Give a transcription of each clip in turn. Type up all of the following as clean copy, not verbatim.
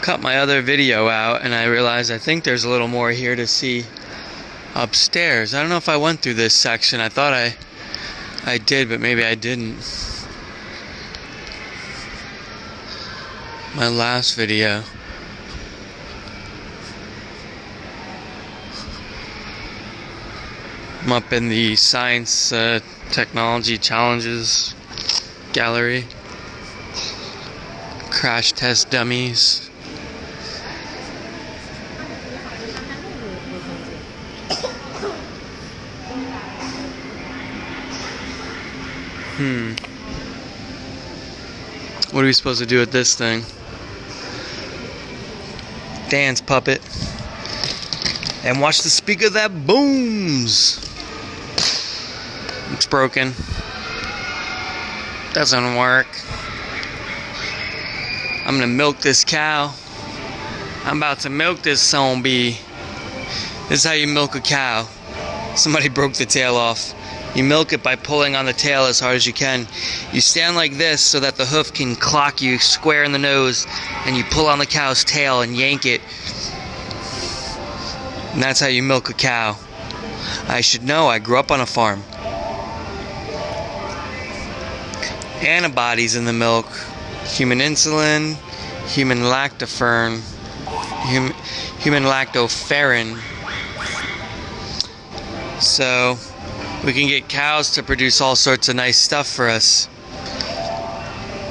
cut my other video out and I realized I think there's a little more here to see upstairs. I don't know if I went through this section. I thought I did, but maybe I didn't. My last video. I'm up in the Science Technology Challenges gallery. Crash test dummies. What are we supposed to do with this thing? Dance, puppet. And watch the speaker that booms. It's broken. Doesn't work. I'm gonna milk this cow. I'm about to milk this zombie. This is how you milk a cow. Somebody broke the tail off. You milk it by pulling on the tail as hard as you can. You stand like this so that the hoof can clock you square in the nose, and you pull on the cow's tail and yank it. And that's how you milk a cow. I should know, I grew up on a farm. Antibodies in the milk. Human insulin, human lactoferrin, human lactoferrin. So we can get cows to produce all sorts of nice stuff for us.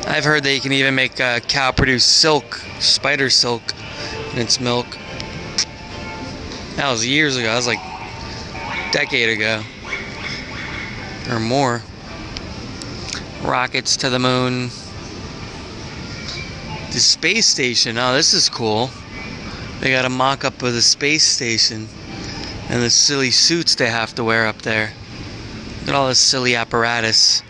I've heard that you can even make a cow produce silk, spider silk, in its milk. That was years ago. That was like a decade ago or more. Rockets to the moon. The space station. Oh, this is cool. They got a mock-up of the space station and the silly suits they have to wear up there. Look at all this silly apparatus.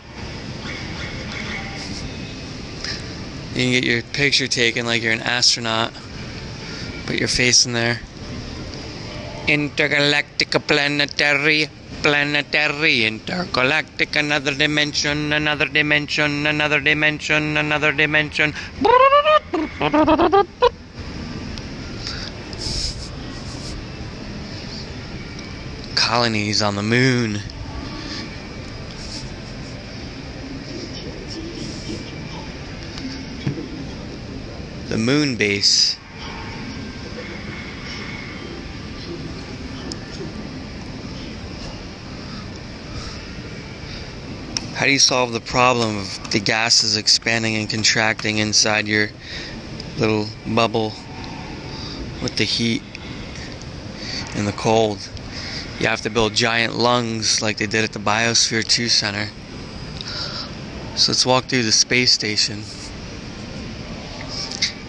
You can get your picture taken like you're an astronaut. Put your face in there. Intergalactic planetary, intergalactic, another dimension, another dimension, another dimension, another dimension. Colonies on the moon. The moon base. How do you solve the problem of the gases expanding and contracting inside your little bubble with the heat and the cold? You have to build giant lungs like they did at the Biosphere 2 Center. So let's walk through the space station.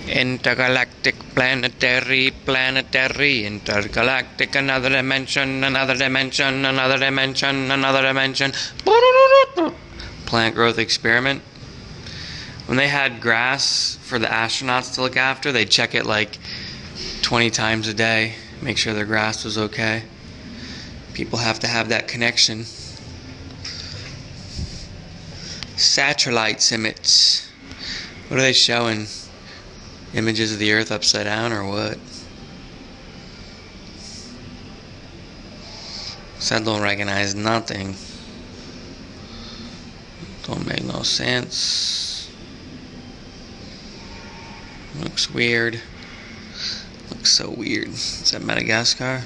Intergalactic, planetary, intergalactic, another dimension, another dimension, another dimension, another dimension. Plant growth experiment. When they had grass for the astronauts to look after, they'd check it like 20 times a day, make sure their grass was okay. People have to have that connection. Satellite images. What are they showing? Images of the Earth upside down or what? So I don't recognize nothing. Don't make no sense. Looks weird. Looks so weird. Is that Madagascar?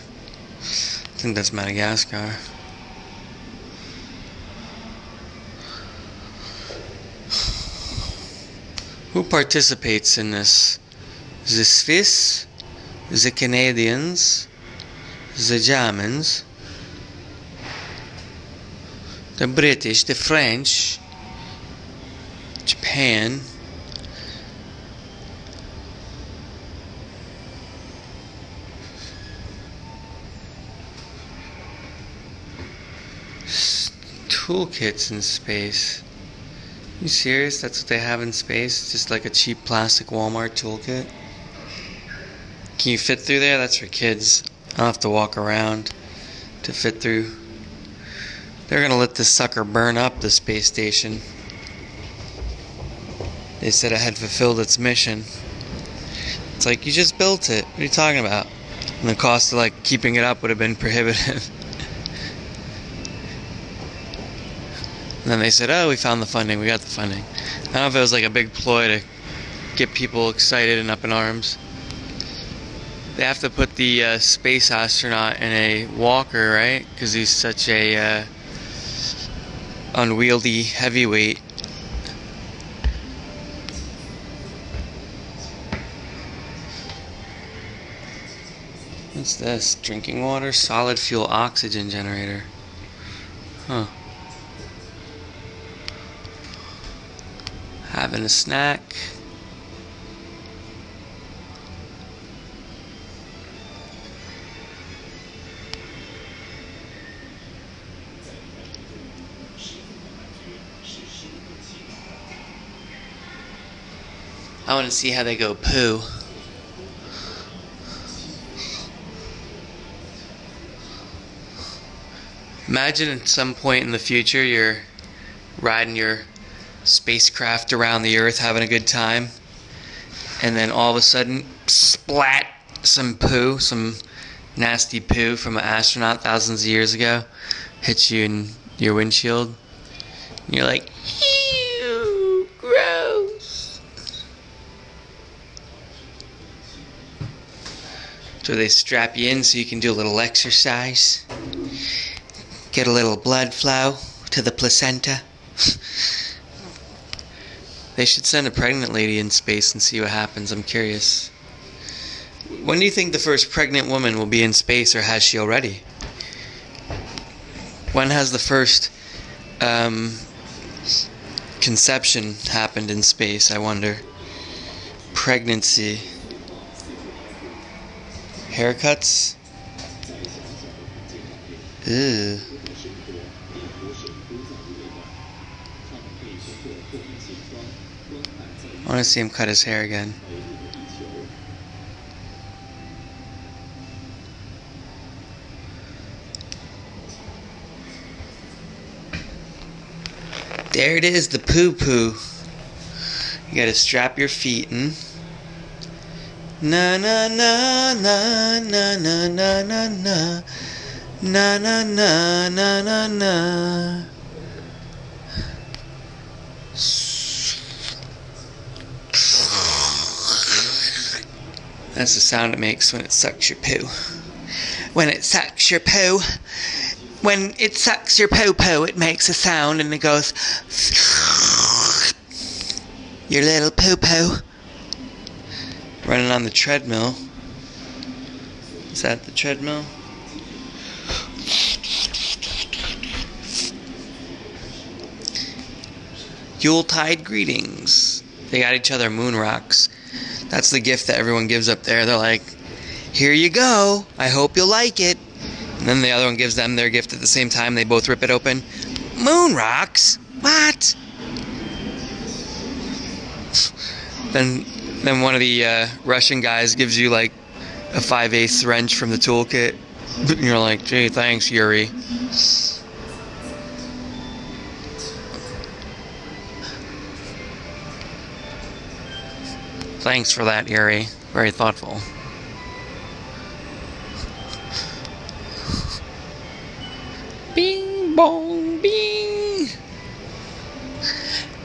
I think that's Madagascar. Who participates in this? The Swiss, the Canadians, the Germans, the British, the French, Japan, toolkits in space. You serious? That's what they have in space? Just like a cheap plastic Walmart toolkit? Can you fit through there? That's for kids. I'll have to walk around to fit through. They're gonna let this sucker burn up, the space station. They said it had fulfilled its mission. It's like, you just built it. What are you talking about? And the cost of like keeping it up would have been prohibitive. And then they said, oh, we found the funding, we got the funding. I don't know if it was like a big ploy to get people excited and up in arms. They have to put the space astronaut in a walker, right? Because he's such a unwieldy heavyweight. What's this? Drinking water? Solid fuel oxygen generator. Huh. Having a snack. I want to see how they go poo. Imagine at some point in the future you're riding your spacecraft around the Earth having a good time, and then all of a sudden, splat, some poo, some nasty poo from an astronaut thousands of years ago hits you in your windshield. And you're like, ew, gross. So they strap you in so you can do a little exercise. Get a little blood flow to the placenta. They should send a pregnant lady in space and see what happens. I'm curious. When do you think the first pregnant woman will be in space, or has she already? When has the first conception happened in space, I wonder? Pregnancy. Haircuts? Ew. I want to see him cut his hair again. There it is, the poo-poo. You gotta strap your feet in. Na na na na na na na na na na na na na na na. That's the sound it makes when it sucks your poo. When it sucks your poo, when it sucks your poo-poo, it makes a sound and it goes, your little poo-poo. Running on the treadmill. Is that the treadmill? Yuletide greetings. They got each other moon rocks. That's the gift that everyone gives up there. They're like, here you go. I hope you'll like it. And then the other one gives them their gift at the same time. They both rip it open. Moon rocks? What? Then one of the Russian guys gives you like a 5/8 wrench from the toolkit. And you're like, gee, thanks, Yuri. Thanks for that, Yuri. Very thoughtful. Bing bong bing.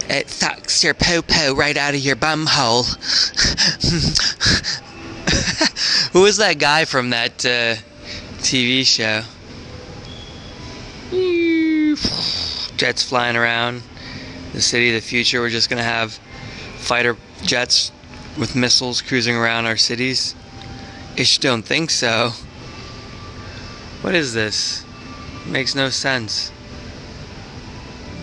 It sucks your poo-poo right out of your bum hole. Who was that guy from that TV show? Jets flying around the city of the future. We're just gonna have fighter jets with missiles cruising around our cities? Ish, don't think so. What is this? It makes no sense.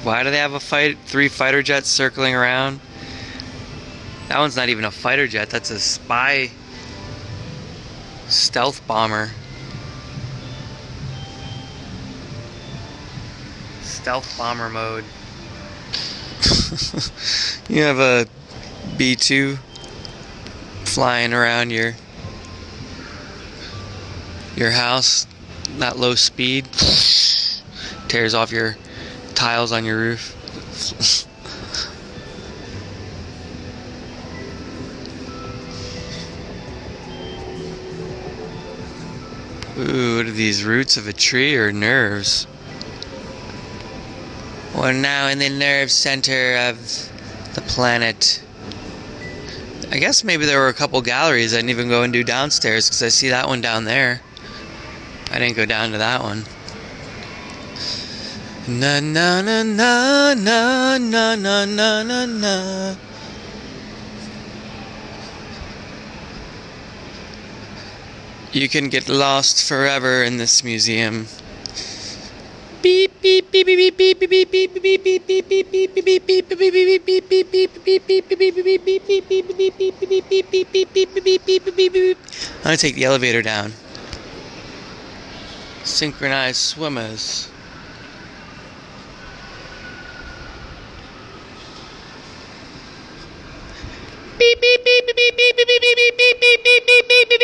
Why do they have 3 fighter jets circling around? That one's not even a fighter jet, that's a spy stealth bomber. Stealth bomber mode. You have a B-2 flying around your house, not low speed, tears off your tiles on your roof. Ooh, what are these, roots of a tree or nerves? We're now in the nerve center of the planet. I guess maybe there were a couple galleries I didn't even go and do downstairs, because I see that one down there. I didn't go down to that one. Na na na na na na na na na na. You can get lost forever in this museum. Beep beep beep beep beep beep beep beep beep beep beep beep beep beep beep beep beep beep beep beep. I'm gonna take the elevator down. Synchronized swimmers. Beep beep beep beep beep beep beep beep beep beep beep beep beep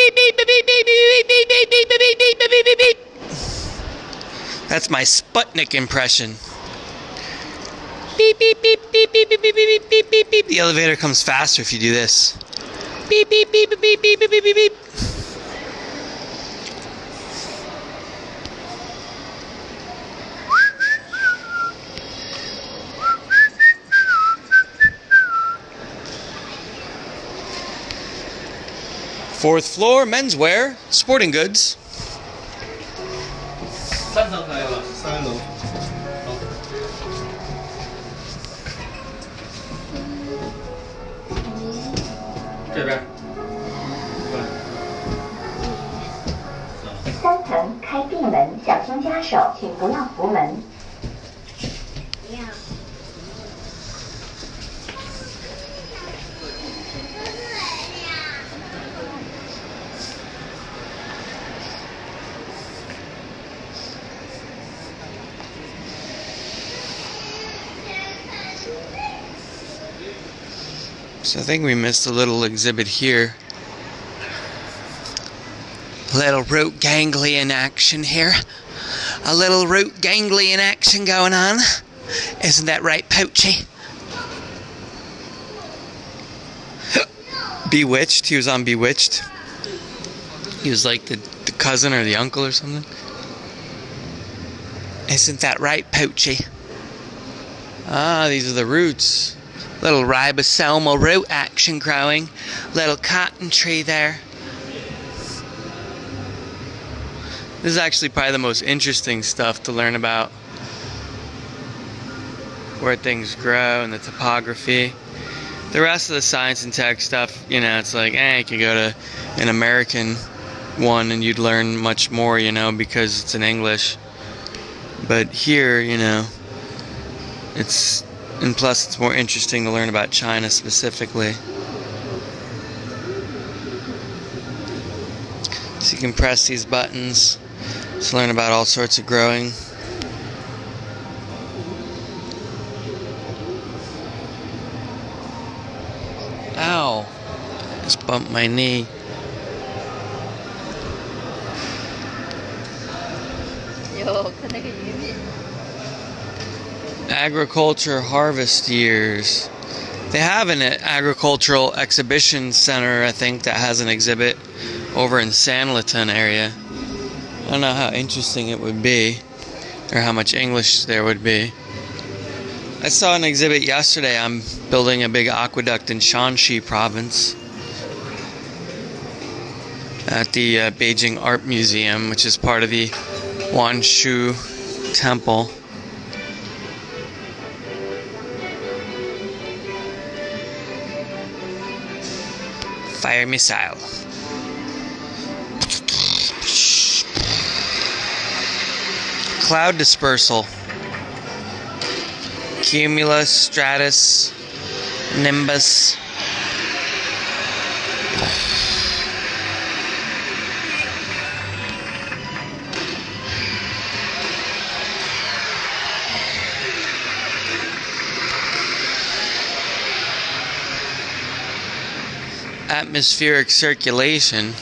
beep beep beep. That's my Sputnik impression. Beep beep beep beep beep beep beep beep beep beep beep. The elevator comes faster if you do this. Beep beep beep beep beep beep beep beep beep. Fourth floor, menswear, sporting goods. 3层可以了，3楼。这边。3层开闭门，小心夹手，请不要扶门。不要。So I think we missed a little exhibit here. A little root ganglion action here. A little root ganglion action going on. Isn't that right, Pouchy? Bewitched. He was on Bewitched. He was like the cousin or the uncle or something. Isn't that right, Pouchy? Ah, these are the roots. Little ribosomal root action growing. Little cotton tree there. This is actually probably the most interesting stuff to learn about. Where things grow and the topography. The rest of the science and tech stuff, you know, it's like, you could go to an American one and you'd learn much more, you know, because it's in English. But here, you know, and plus it's more interesting to learn about China specifically. So you can press these buttons to learn about all sorts of growing. Ow! Just bumped my knee. Agriculture harvest years. They have an agricultural exhibition center, I think, that has an exhibit over in Sanliton area. I don't know how interesting it would be, or how much English there would be. I saw an exhibit yesterday. I'm building a big aqueduct in Shanxi province at the Beijing Art Museum, which is part of the Wanshu Temple. Fire missile. Cloud dispersal. Cumulus, stratus, nimbus. Atmospheric circulation.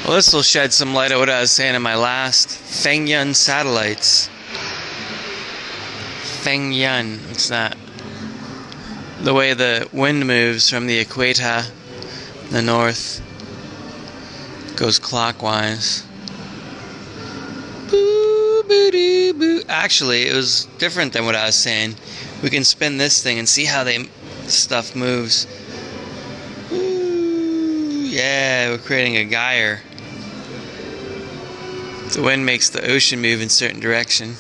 Well, this will shed some light on what I was saying in my last Fengyun satellites. Fengyun, what's that? The way the wind moves from the equator, the north, goes clockwise. Actually, it was different than what I was saying. We can spin this thing and see how stuff moves. Ooh, yeah, we're creating a gyre. The wind makes the ocean move in a certain direction.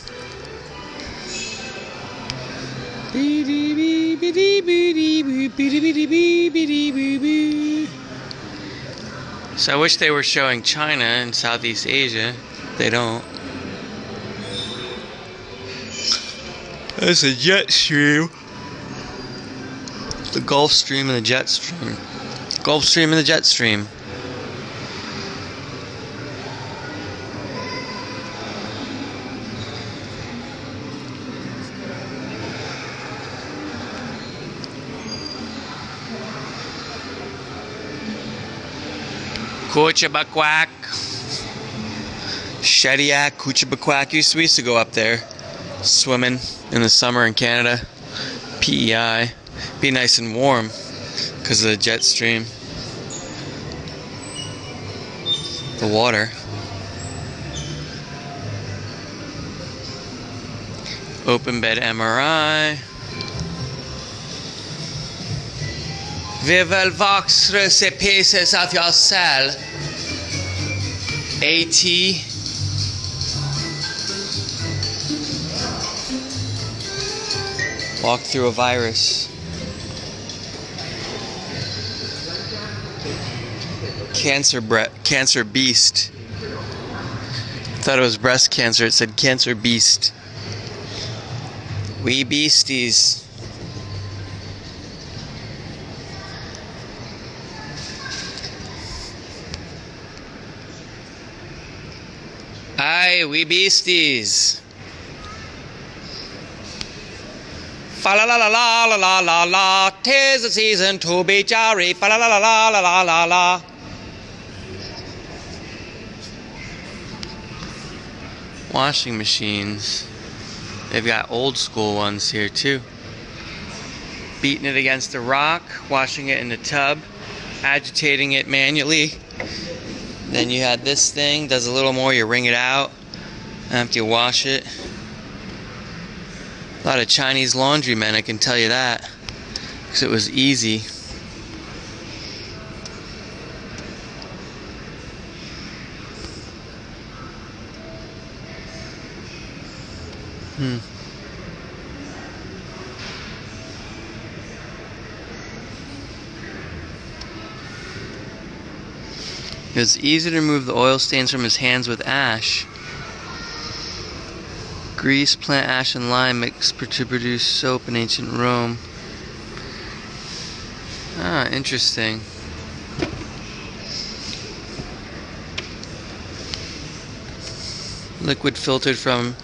So I wish they were showing China and Southeast Asia. They don't. There's a jet stream. The Gulf Stream and the jet stream. Gulf Stream and the jet stream. Kuchabaquack. Shediac, Kuchabaquack. We used to go up there swimming in the summer in Canada. PEI. Be nice and warm because of the jet stream. The water. Open bed MRI. We will walk through the pieces of your cell. AT. Walk through a virus. Cancer beast. I thought it was breast cancer. It said cancer beast. We beasties. Aye, we beasties. Fa la la la la la la la la. 'Tis the season to be jolly. Fa la la la la la la la la. Washing machines. They've got old school ones here too. Beating it against a rock, washing it in the tub, agitating it manually. Then you had this thing, does a little more, you wring it out after you wash it. A lot of Chinese laundrymen, I can tell you that, because it was easy. It was easy to remove the oil stains from his hands with ash. Grease, plant ash, and lime mixed to produce soap in ancient Rome. Ah, interesting. Liquid filtered from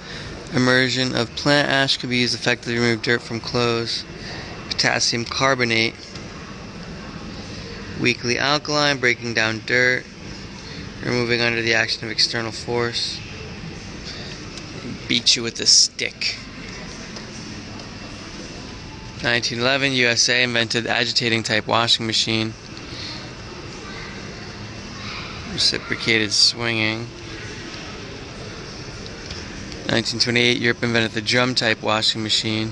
immersion of plant ash could be used effectively to remove dirt from clothes. Potassium carbonate. Weakly alkaline, breaking down dirt. Removing under the action of external force. Beat you with a stick. 1911, USA invented the agitating type washing machine. Reciprocated swinging. 1928, Europe invented the drum type washing machine.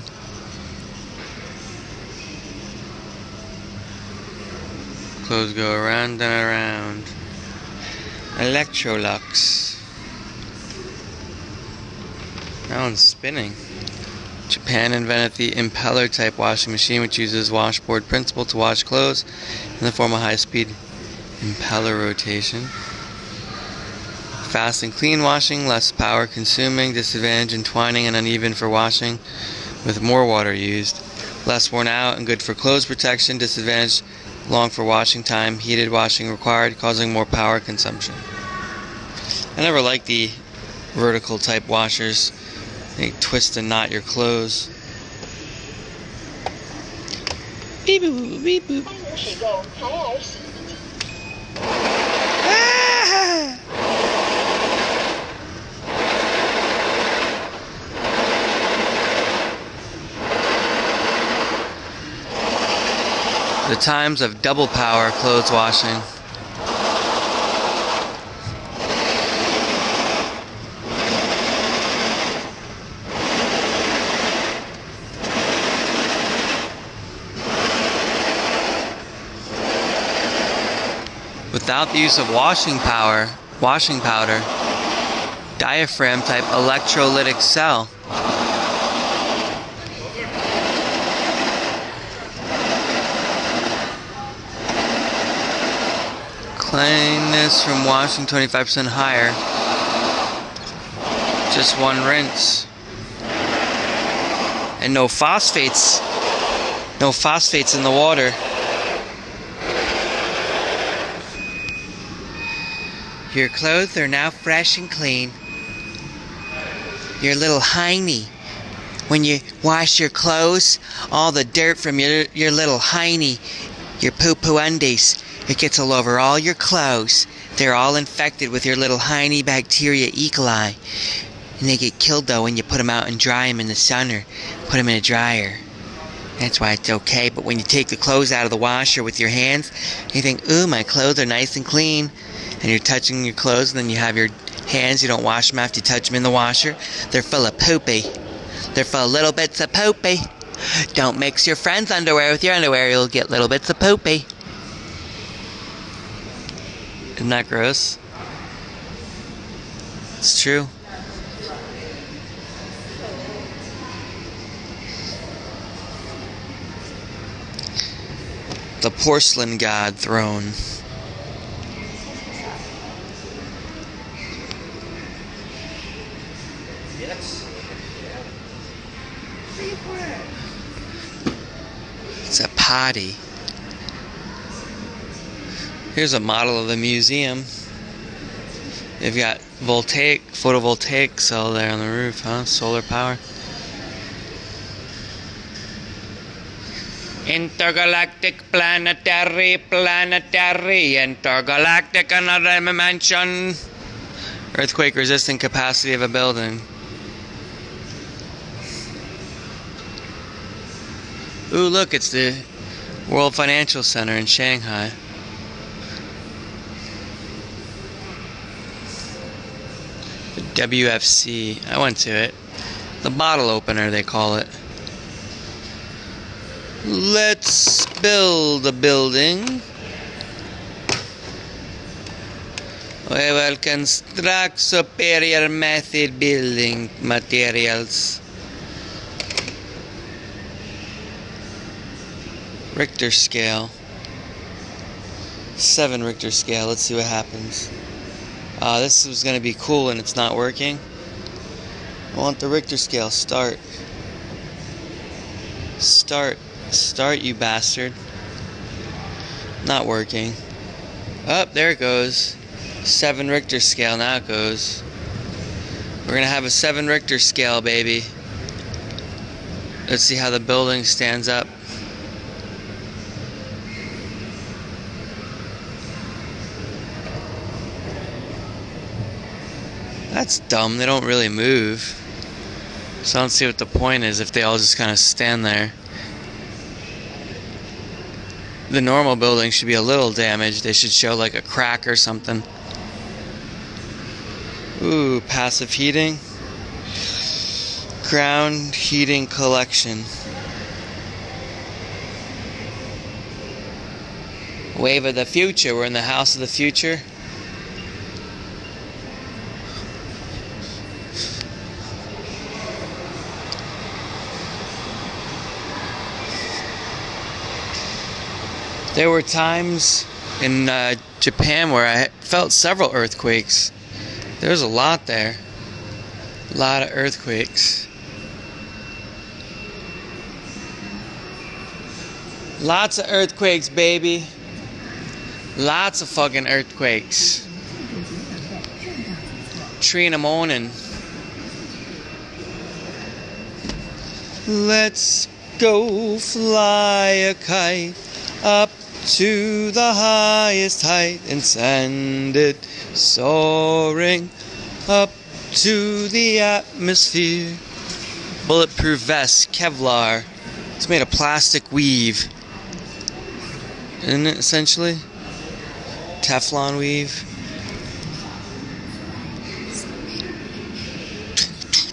Clothes go around and around. Electrolux. That one's spinning. Japan invented the impeller type washing machine, which uses washboard principle to wash clothes in the form of high-speed impeller rotation. Fast and clean washing, less power consuming, disadvantage in twining and uneven for washing with more water used. Less worn out and good for clothes protection, disadvantage long for washing time, heated washing required, causing more power consumption. I never liked the vertical type washers. They twist and knot your clothes. Beep boop, beep boop. Ah! The times of double power clothes washing. without the use of washing powder, diaphragm type electrolytic cell. Cleanness from washing 25% higher. Just one rinse. And no phosphates. No phosphates in the water. Your clothes are now fresh and clean. Your little hiney. When you wash your clothes, all the dirt from your little hiney, your poo-poo undies, it gets all over all your clothes. They're all infected with your little hiney bacteria E. coli. And they get killed though when you put them out and dry them in the sun or put them in a dryer. That's why it's okay. But when you take the clothes out of the washer with your hands, you think, ooh, my clothes are nice and clean. And you're touching your clothes, and then you have your hands, you don't wash them after you touch them in the washer. They're full of poopy. They're full of little bits of poopy. Don't mix your friend's underwear with your underwear, you'll get little bits of poopy. Isn't that gross? It's true. The porcelain god throne. It's a potty. Here's a model of the museum. They've got photovoltaic cell there on the roof, huh? Solar power. Intergalactic, planetary, intergalactic, another dimension. Earthquake resistant capacity of a building. Ooh, look, it's the World Financial Center in Shanghai. The WFC. I went to it. The bottle opener, they call it. Let's build a building. We will construct superior method building materials. Richter scale. 7 Richter scale. Let's see what happens. This was going to be cool and it's not working. I want the Richter scale. Start. Start, you bastard. Not working. Oh, there it goes. 7 Richter scale. Now it goes. We're going to have a 7 Richter scale, baby. Let's see how the building stands up. That's dumb, they don't really move. So I don't see what the point is if they all just kind of stand there. The normal building should be a little damaged. They should show like a crack or something. Ooh, passive heating. Ground heating collection. Wave of the future. We're in the house of the future. There were times in Japan where I felt several earthquakes. There's a lot there. A lot of earthquakes. Lots of earthquakes, baby. Lots of fucking earthquakes. Tree in the morning. Let's go fly a kite up to the highest height and send it soaring up to the atmosphere. Bulletproof vest, Kevlar. It's made of plastic weave. Isn't it essentially? Teflon weave.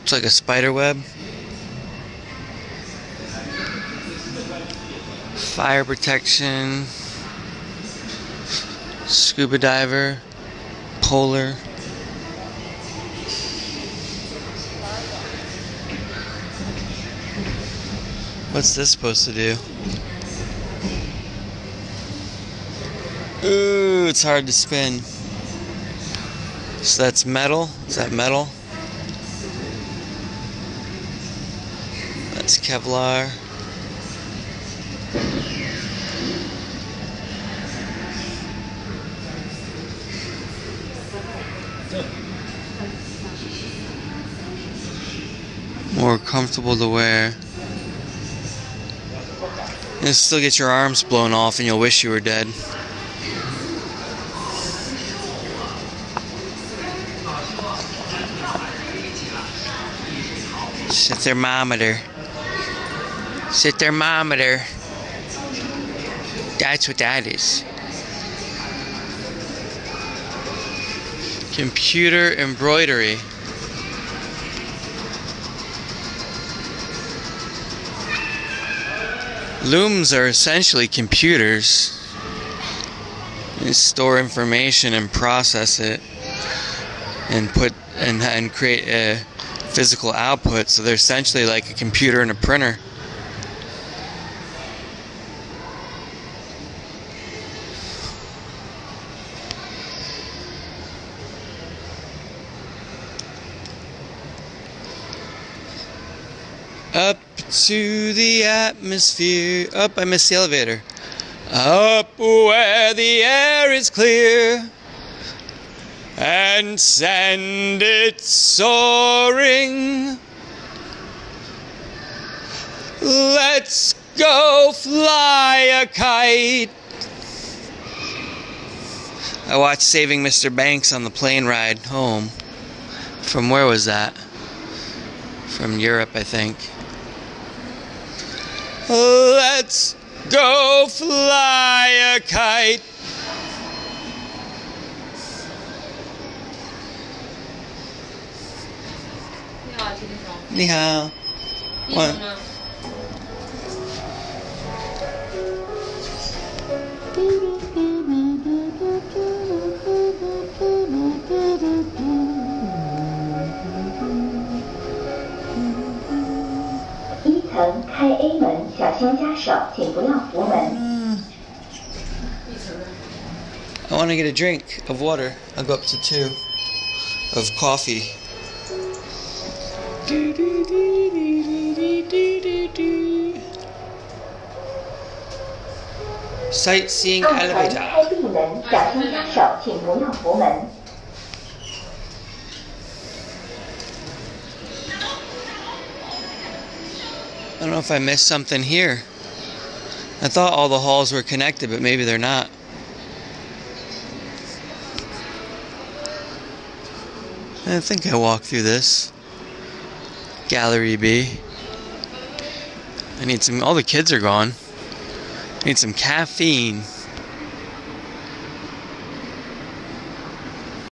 It's like a spider web. Fire protection. Scuba diver, polar. What's this supposed to do? Ooh, it's hard to spin. So that's metal. Is that metal? That's Kevlar. More comfortable to wear. You'll still get your arms blown off and you'll wish you were dead. It's a thermometer. It's a thermometer. That's what that is. Computer embroidery. Looms are essentially computers. They store information and process it and create a physical output. So they're essentially like a computer and a printer. Up to the atmosphere. Up, I missed the elevator. Up where the air is clear and send it soaring. Let's go fly a kite. I watched Saving Mr. Banks on the plane ride home. From where was that? From Europe, I think. Let's go fly a kite. Ni hao. What? 开 A 门，小心夹手，请不要扶门。I want to get a drink of water. I'll go up to 2 of coffee. Sightseeing elevator. 开 B 门，小心夹手，请不要扶门。 I don't know if I missed something here. I thought all the halls were connected, but maybe they're not. I think I walked through this. Gallery B. I need some, all the kids are gone. I need some caffeine.